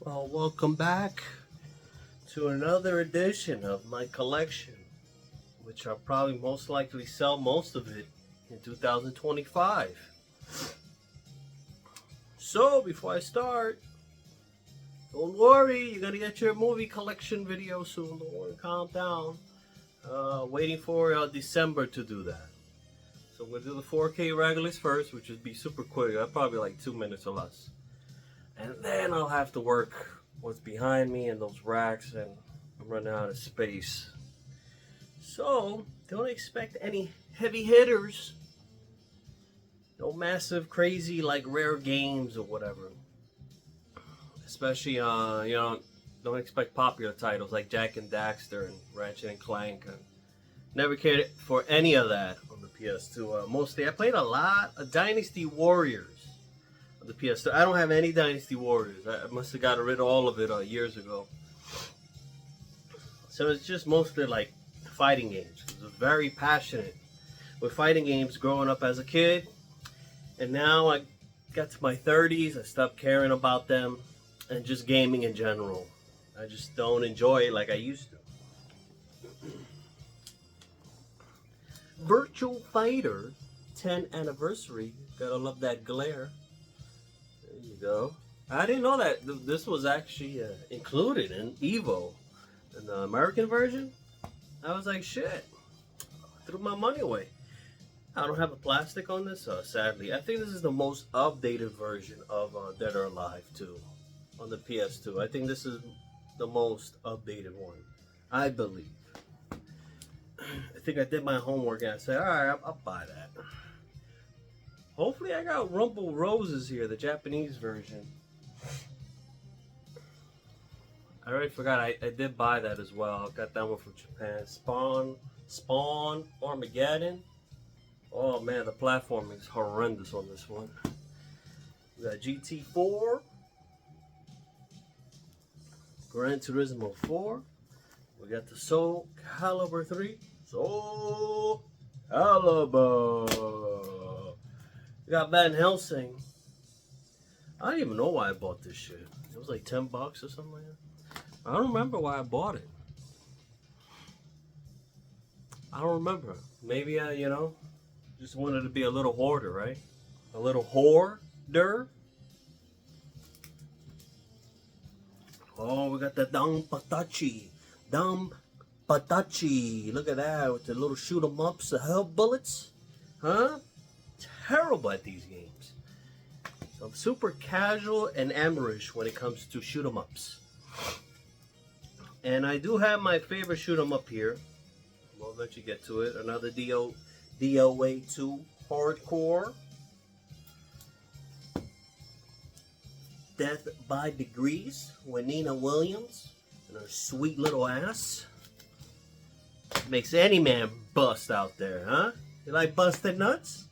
Well, welcome back to another edition of my collection, which I'll probably most likely sell most of it in 2025. So, before I start, don't worry, you're gonna get your movie collection video soon. Don't worry, calm down. Waiting for December to do that. So we'll do the 4K regulars first, which would be super quick. Probably like 2 minutes or less. And then I'll have to work what's behind me in those racks, and I'm running out of space. So don't expect any heavy hitters. No massive, crazy, like rare games or whatever. Especially, don't expect popular titles like Jak and Daxter and Ratchet and Clank. Never cared for any of that on the PS2. Mostly, I played a lot of Dynasty Warriors on the PS2. I don't have any Dynasty Warriors. I must have got rid of all of it years ago. So it's just mostly like fighting games. I was very passionate with fighting games growing up as a kid. And now I got to my 30s, I stopped caring about them and just gaming in general. I just don't enjoy it like I used to. Virtual Fighter 10th anniversary. Gotta love that glare. There you go. I didn't know that this was actually included in Evo, in the American version. I was like, shit. I threw my money away. I don't have the plastic on this, sadly. I think this is the most updated version of Dead or Alive 2 on the PS2. I think this is the most updated one, I believe. I think I did my homework and I said, alright, I'll buy that. Hopefully I got Rumble Roses here, the Japanese version. I already forgot, I did buy that as well. I got that one from Japan. Spawn, Armageddon. Oh man, the platforming is horrendous on this one. We got GT4. Gran Turismo 4. We got the Soul Calibur 3. Soul Calibur. We got Van Helsing. I don't even know why I bought this shit. It was like $10 or something like that. I don't remember why I bought it. I don't remember. Maybe I, just wanted to be a little hoarder, right? A little hoarder. Oh, we got the Danpatachi. Danpatachi. Look at that with the little shoot 'em ups, the hell bullets. Huh? Terrible at these games. So I'm super casual and amateurish when it comes to shoot 'em ups. And I do have my favorite shoot 'em up here. We'll let you get to it. Another DOA 2 Hardcore. Death by Degrees with Nina Williams and her sweet little ass. Makes any man bust out there, huh? You like busted nuts?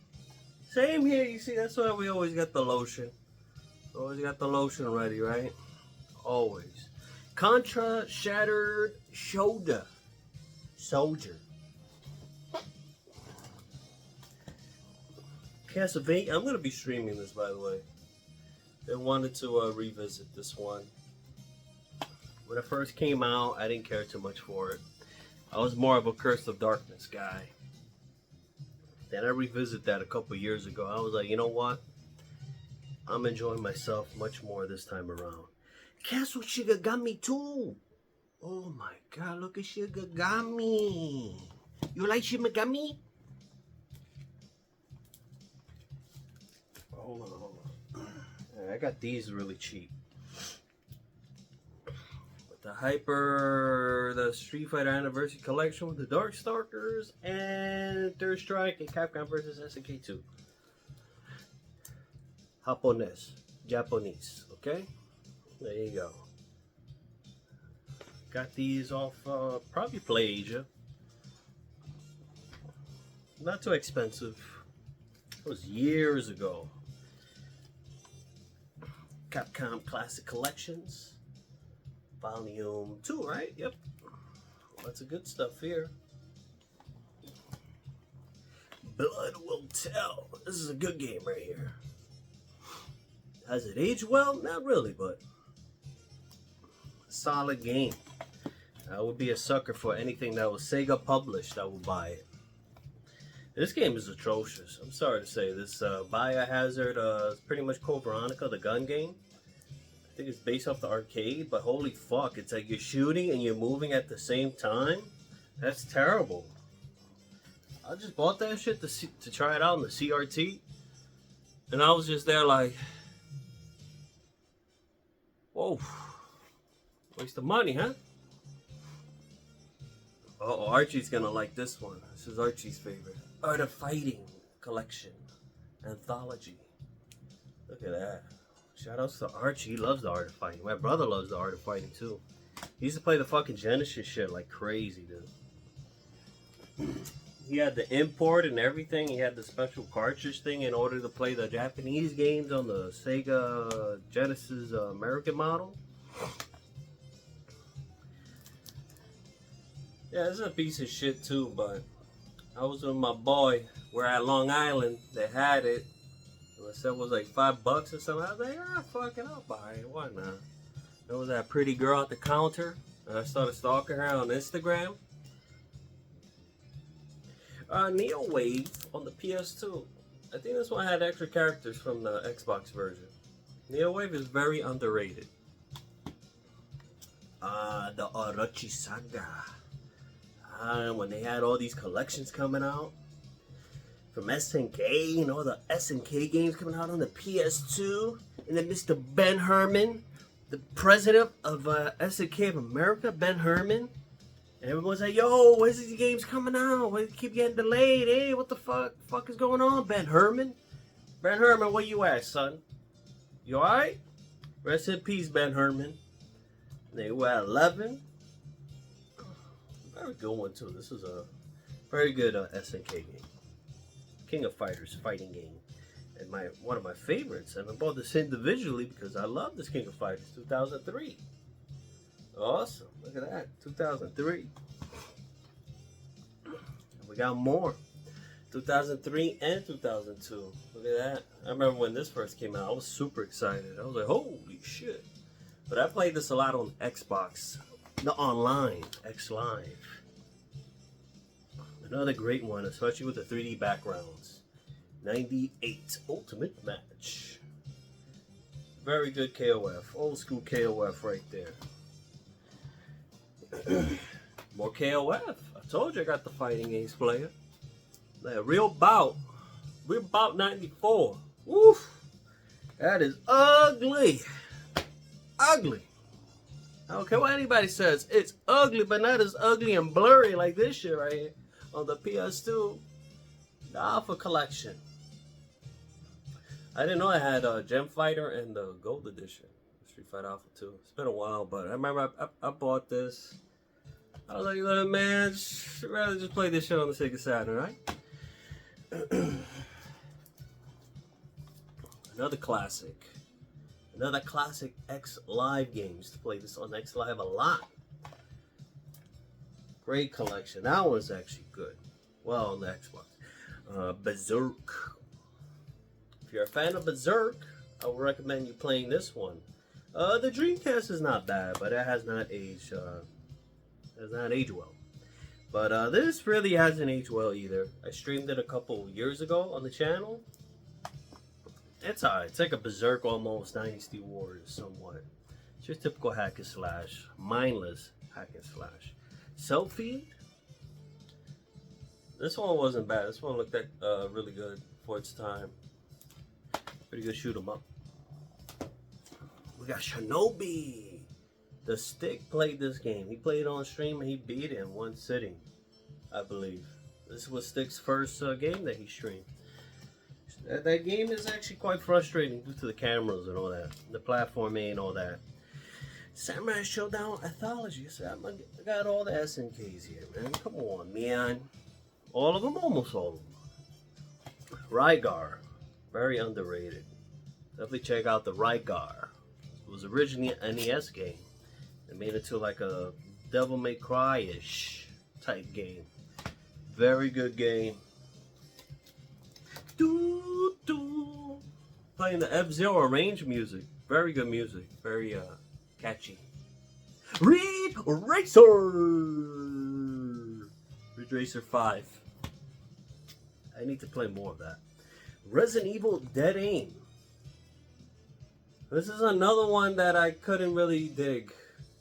Same here, you see, that's why we always got the lotion. Always got the lotion ready, right? Always. Contra Shattered Shoulder. Soldier. Castlevania, I'm going to be streaming this, by the way. I wanted to revisit this one. When it first came out, I didn't care too much for it. I was more of a Curse of Darkness guy. Then I revisited that a couple years ago. I was like, you know what? I'm enjoying myself much more this time around. Castle Shigagami too. Oh my god, look at Shigagami. You like Shigagami? Hold on. I got these really cheap. With the Street Fighter Anniversary Collection with the Darkstalkers and Third Strike and Capcom vs. SNK 2. Japanese, okay? There you go. Got these off probably Play Asia. Not too expensive. It was years ago. Capcom Classic Collections. Volume 2, right? Yep. Lots of good stuff here. Blood Will Tell. This is a good game right here. Has it aged well? Not really, but solid game. I would be a sucker for anything that was Sega published. I would buy it. This game is atrocious. I'm sorry to say this. Biohazard, pretty much Code Veronica, the gun game. I think it's based off the arcade, but holy fuck, it's like you're shooting and you're moving at the same time. That's terrible. I just bought that shit to try it out in the CRT, and I was just there like, whoa, waste of money, huh? Oh, Archie's gonna like this one. This is Archie's favorite. Art of Fighting Collection Anthology. Look at that. Shout outs to Archie. He loves the Art of Fighting. My brother loves the Art of Fighting too. He used to play the fucking Genesis shit like crazy, dude. He had the import and everything. He had the special cartridge thing in order to play the Japanese games on the Sega Genesis American model. Yeah, this is a piece of shit too, but I was with my boy. We're at Long Island. They had it. I said it was like $5 or something. I was like, fuck it, I'll buy it. Why not? There was that pretty girl at the counter, and I started stalking her on Instagram. Neowave on the PS2. I think this one had extra characters from the Xbox version. Neowave is very underrated. The Orochi Saga. When they had all these collections coming out from SNK, you know, the SNK games coming out on the PS2, and then Mr. Ben Herman, the president of SNK of America, Ben Herman, and everyone's like, yo, where's these games coming out? Why they keep getting delayed? Hey, what the fuck is going on, Ben Herman? Ben Herman, where you at, son? You alright? Rest in peace, Ben Herman. They were at 11. Very good one too. This is a very good SNK game. King of Fighters fighting game. And one of my favorites. And I bought this individually because I love this King of Fighters 2003. Awesome. Look at that. 2003. And we got more. 2003 and 2002. Look at that. I remember when this first came out, I was super excited. I was like, holy shit. But I played this a lot on Xbox. The online, X Live. Another great one, especially with the 3D backgrounds. 98 Ultimate Match. Very good KOF. Old school KOF right there. More KOF. I told you I got the fighting games player. Like a real bout. Real bout 94. Woof. That is ugly. Ugly. I don't care what anybody says. It's ugly, but not as ugly and blurry like this shit right here on the PS2. The Alpha Collection. I didn't know I had Gem Fighter and the Gold Edition. Street Fighter Alpha 2. It's been a while, but I remember I bought this. I was like, "Look, man, I'd rather just play this shit on the Sega Saturn, right?" Another classic. Another classic X Live game. Used to play this on X Live a lot. Great collection. That one's actually good. Well, on the Xbox. Berserk. If you're a fan of Berserk, I would recommend you playing this one. The Dreamcast is not bad, but it has not aged. Well. But this really hasn't aged well either. I streamed it a couple years ago on the channel. It's alright. It's like a Berserk almost Dynasty Wars somewhat. It's your typical hack and slash, mindless hack and slash. Selfie. This one wasn't bad. This one looked really good for its time. Pretty good shoot 'em up. We got Shinobi. The Stick played this game. He played it on stream and he beat it in one sitting, I believe. This was Stick's first game that he streamed. That game is actually quite frustrating due to the cameras and all that, the platforming and all that. Samurai Showdown Anthology. So I got all the SNKs here, man. Come on, man. All of them, almost all of them. Rygar, very underrated. Definitely check out the Rygar. It was originally an NES game. They made it to like a Devil May Cry-ish type game. Very good game. Playing the F-Zero arranged music. Very good music. Very catchy. Ridge Racer! Ridge Racer 5. I need to play more of that. Resident Evil Dead Aim. This is another one that I couldn't really dig.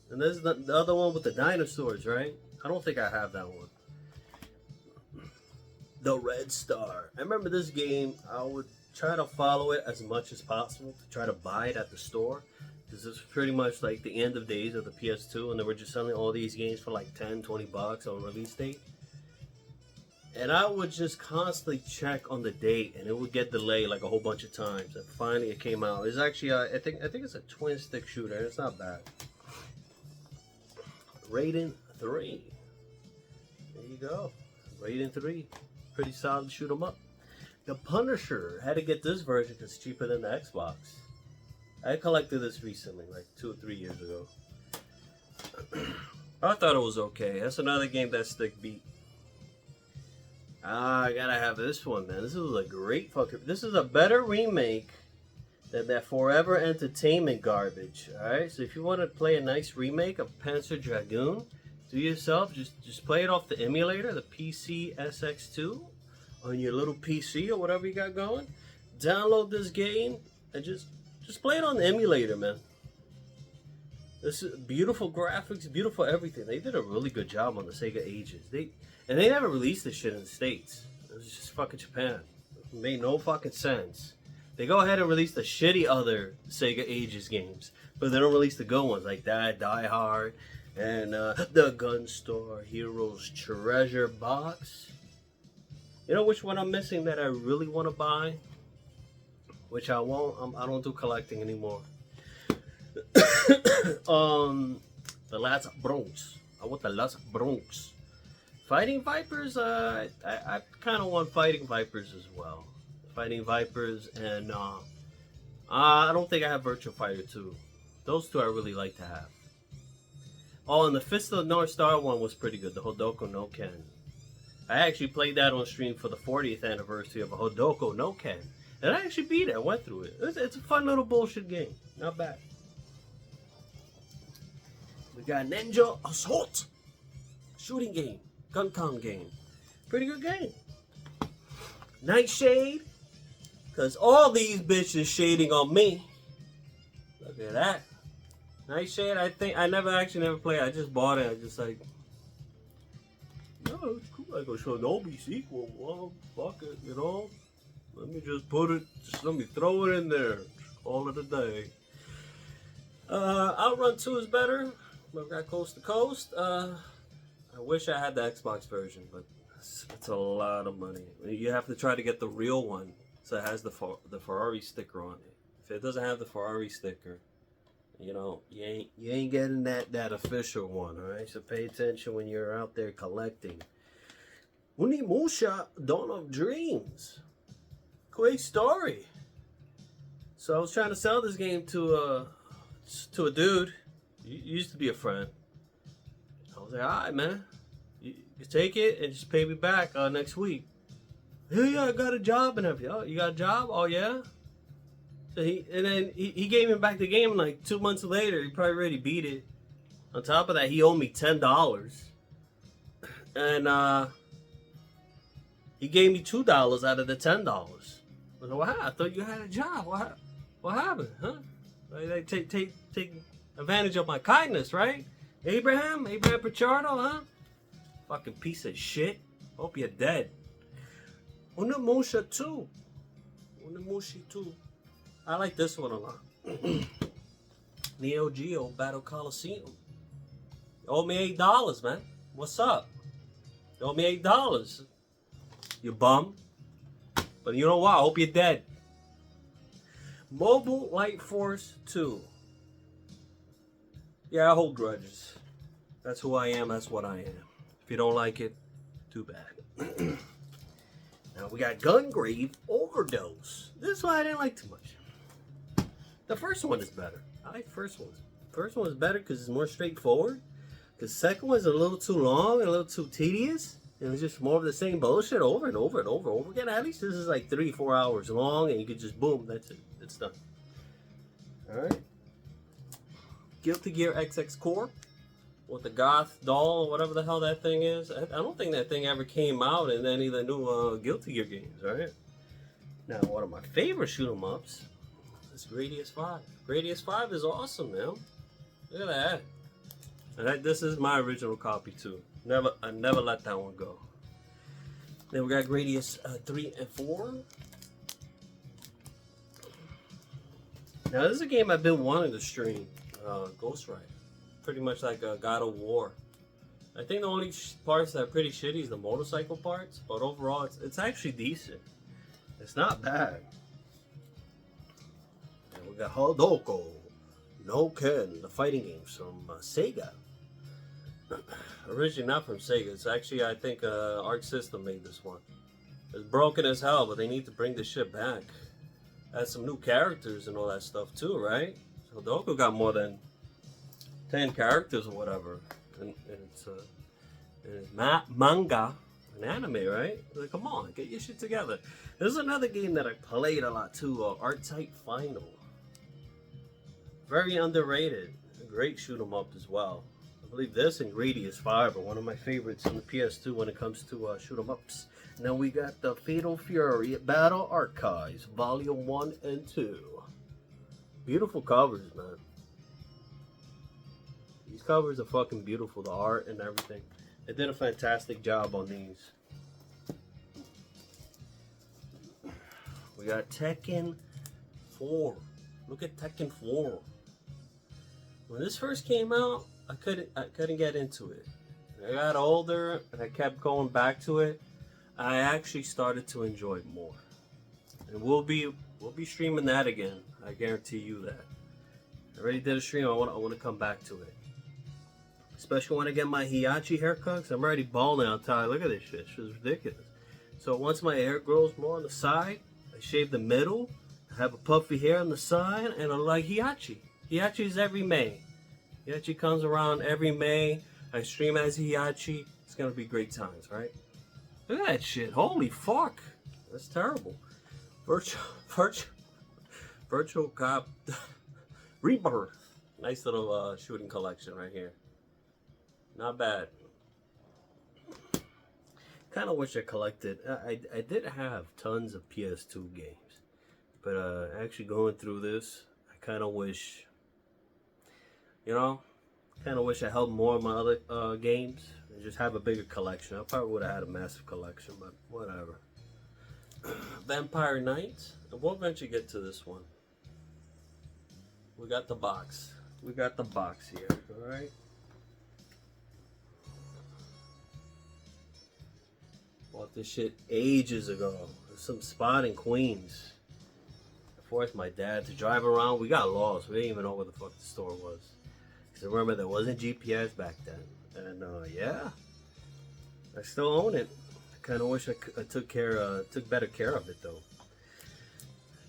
And this is the other one with the dinosaurs, right? I don't think I have that one. The Red Star. I remember this game. I would try to follow it as much as possible to try to buy it at the store. Because it's pretty much like the end of days of the PS2, and they were just selling all these games for like 10, 20 bucks on release date. And I would just constantly check on the date, and it would get delayed like a whole bunch of times. And finally, it came out. It's actually, I think it's a twin stick shooter. It's not bad. Raiden 3. There you go. Raiden 3. Pretty solid shoot 'em up. The Punisher. Had to get this version because it's cheaper than the Xbox. I collected this recently, like 2 or 3 years ago. I thought it was okay. That's another game that stick beat. I gotta have this one, man. This is a great fucking... This is a better remake than that Forever Entertainment garbage. Alright, so if you want to play a nice remake of Panzer Dragoon, do yourself, just play it off the emulator, the PC SX2, on your little PC or whatever you got going. Download this game and just play it on the emulator, man. This is beautiful graphics, beautiful everything. They did a really good job on the Sega Ages. They never released this shit in the States. It was just fucking Japan. It made no fucking sense. They go ahead and release the shitty other Sega Ages games, but they don't release the good ones like that, Die Hard, and the Gunstar Heroes Treasure Box. You know which one I'm missing that I really want to buy? Which I won't. I don't do collecting anymore. The Last Bronx. I want the Last Bronx. Fighting Vipers. I kind of want Fighting Vipers as well. Fighting Vipers, and I don't think I have Virtua Fighter 2. Those two I really like to have. Oh, and the Fist of the North Star one was pretty good. The Hodoko no Ken. I actually played that on stream for the 40th anniversary of a Hodoko no Ken. And I actually beat it. I went through it. It's a fun little bullshit game. Not bad. We got Ninja Assault. Shooting game. Gun game. Pretty good game. Nightshade. Because all these bitches shading on me. Look at that. Nightshade, I think I never played. I just bought it. I just like, no, it's cool. I go Shinobi sequel. Well, fuck it, you know. Let me just put it. Just let me throw it in there. Call it a day. Outrun 2 is better. We've got Coast to Coast. I wish I had the Xbox version, but it's a lot of money. You have to try to get the real one, so it has the Ferrari sticker on it. If it doesn't have the Ferrari sticker, you know, you ain't getting that official one, all right? So pay attention when you're out there collecting. Unimusha Dawn of Dreams. Great story. So I was trying to sell this game to a dude. He used to be a friend. I was like, all right, man. You take it and just pay me back next week. Yeah, I got a job and everything. Oh, you got a job? Oh, yeah? So he gave me back the game like 2 months later. He probably already beat it. On top of that, he owed me $10. And he gave me $2 out of the $10. I was like, wow, I thought you had a job. What happened, huh? They take advantage of my kindness, right? Abraham Pichardo, huh? Fucking piece of shit. Hope you're dead. Unimusha 2. Unimusha 2. I like this one a lot. Neo Geo Battle Coliseum. You owe me $8, man. What's up? You owe me $8. You bum. But you know what? I hope you're dead. Mobile Light Force 2. Yeah, I hold grudges. That's who I am. That's what I am. If you don't like it, too bad. Now we got Gungrave Overdose. This one I didn't like too much. The first one is better. I like the first one. First one is better because it's more straightforward. The second one is a little too long and a little too tedious. And it's just more of the same bullshit over and over and over again. At least this is like 3-4 hours long and you could just boom, that's it. It's done. Alright. Guilty Gear XX Core. with the goth doll, whatever the hell that thing is. I don't think that thing ever came out in any of the new Guilty Gear games, right? Now, one of my favorite shoot 'em ups is Gradius 5. Gradius 5 is awesome, man. Look at that. And this is my original copy too. I never let that one go. Then we got Gradius 3 and 4. Now this is a game I've been wanting to stream. Ghost Rider. Pretty much like a God of War. I think the only parts that are pretty shitty is the motorcycle parts, but overall it's actually decent. It's not bad. And we got Hadouken no Ken, the fighting games from Sega. Originally not from Sega. It's actually, I think, Arc System made this one. It's broken as hell, but they need to bring this shit back. Has some new characters and all that stuff too, right? So Hadouken got more than 10 characters or whatever. And it's manga, an anime, right? Like, come on, get your shit together. There's another game that I played a lot too, Art-Type Final. Very underrated. A great shoot 'em up as well. I believe this and Gradius 5 are one of my favorites on the PS2 when it comes to shoot 'em ups. Now we got the Fatal Fury Battle Archives, Volume 1 and 2. Beautiful covers, man. These covers are fucking beautiful, the art and everything. They did a fantastic job on these. We got Tekken 4. Look at Tekken 4. When this first came out, I couldn't get into it. I got older and I kept going back to it. I actually started to enjoy it more. And we'll be streaming that again. I guarantee you that. I already did a stream. I want to come back to it. Especially when I get my Heihachi haircut, because I'm already balding outside. Look at this shit. This is ridiculous. So once my hair grows more on the side, I shave the middle, I have a puffy hair on the side, and I like Heihachi. Heihachi is every May. Heihachi comes around every May. I stream as Heihachi. It's going to be great times, right? Look at that shit. Holy fuck. That's terrible. Virtual Cop Rebirth. Nice little shooting collection right here. Not bad. Kind of wish I collected. I did have tons of PS2 games, but actually going through this, I kind of wish, you know, kind of wish I held more of my other games and just have a bigger collection. I probably would have had a massive collection, but whatever. Vampire Knight. We'll eventually get to this one. We got the box. We got the box here. All right. Bought this shit ages ago. There's some spot in Queens. I forced my dad to drive around. We got lost. We didn't even know where the fuck the store was. Because remember, there wasn't GPS back then. And yeah, I still own it. I kind of wish I took better care of it though.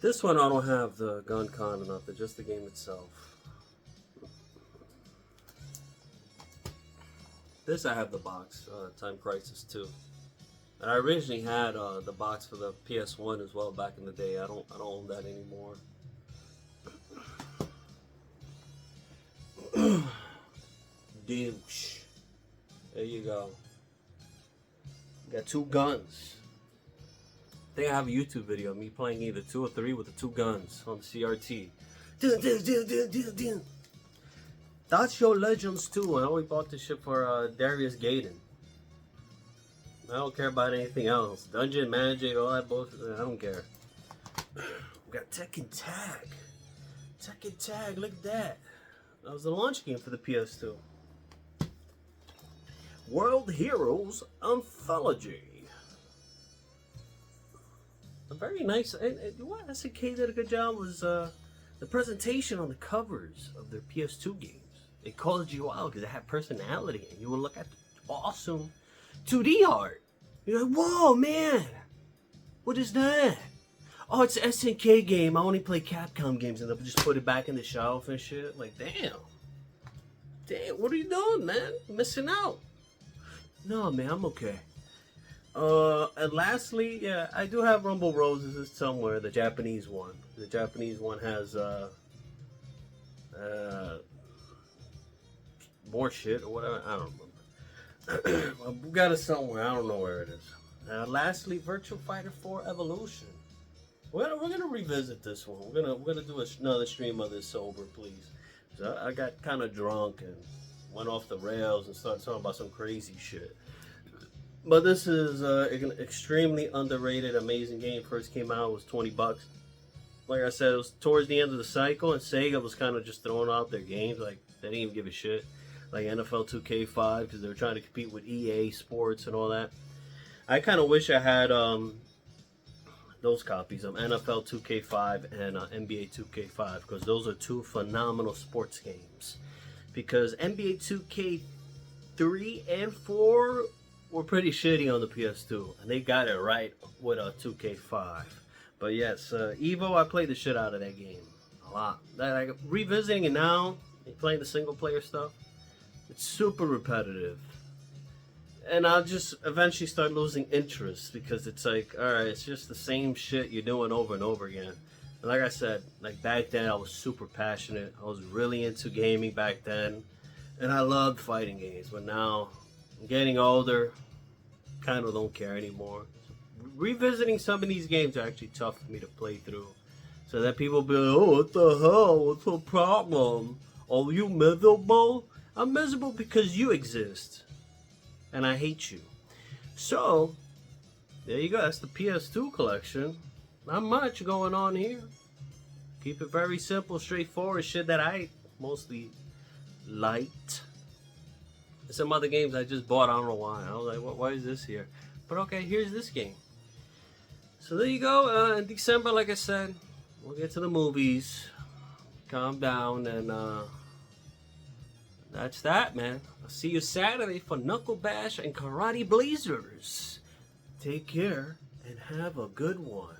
This one I don't have the gun con or nothing, just the game itself. This I have the box, Time Crisis 2. And I originally had the box for the PS1 as well back in the day. I don't own that anymore. Douche. There you go. Got 2 guns. I think I have a YouTube video of me playing either 2 or 3 with the 2 guns on the CRT. That's Your Legends 2. I only bought this shit for Darius Gaiden. I don't care about anything else. Dungeon Magic, all that bullshit. I don't care. We got Tekken Tag. Tekken Tag, look at that. That was the launch game for the PS2. World Heroes Anthology. A very nice. And what SNK did a good job was the presentation on the covers of their PS2 games. It called you out because it had personality, and you would look at the awesome 2D art. You're like, whoa, man, what is that? Oh, it's an SNK game. I only play Capcom games, and they'll just put it back in the shelf and shit. Like, damn, what are you doing, man? You're missing out. No, man, I'm okay. And lastly, yeah, I do have Rumble Roses somewhere, the Japanese one. The Japanese one has more shit or whatever. I don't remember. We got it somewhere. I don't know where it is. Lastly, Virtua Fighter 4 Evolution. We're gonna revisit this one. We're gonna do another stream of this sober, please. So I got kind of drunk and went off the rails and started talking about some crazy shit. But this is an extremely underrated, amazing game. First came out, it was $20. Like I said, it was towards the end of the cycle, and Sega was kind of just throwing out their games. Like, they didn't even give a shit. Like NFL 2K5, because they were trying to compete with EA Sports and all that. I kind of wish I had those copies of NFL 2K5 and NBA 2K5, because those are two phenomenal sports games. Because NBA 2K3 and 4 were pretty shitty on the PS2, and they got it right with a 2K5. But yes, Evo, I played the shit out of that game a lot. Revisiting it now, and playing the single player stuff, it's super repetitive. And I'll just eventually start losing interest, because it's like, alright, it's just the same shit you're doing over and over again. And like I said, like back then I was super passionate. I was really into gaming back then. And I loved fighting games. But now, I'm getting older, kind of don't care anymore. Revisiting some of these games are actually tough for me to play through. So that people be like, oh, what the hell? What's the problem? Are you miserable? I'm miserable because you exist. And I hate you. So, there you go. That's the PS2 collection. Not much going on here. Keep it very simple, straightforward shit that I mostly liked. There's some other games I just bought. I don't know why. I was like, why is this here? But okay, here's this game. So there you go. In December, like I said, we'll get to the movies. Calm down, and that's that, man. I'll see you Saturday for Knuckle Bash and Karate Blazers. Take care and have a good one.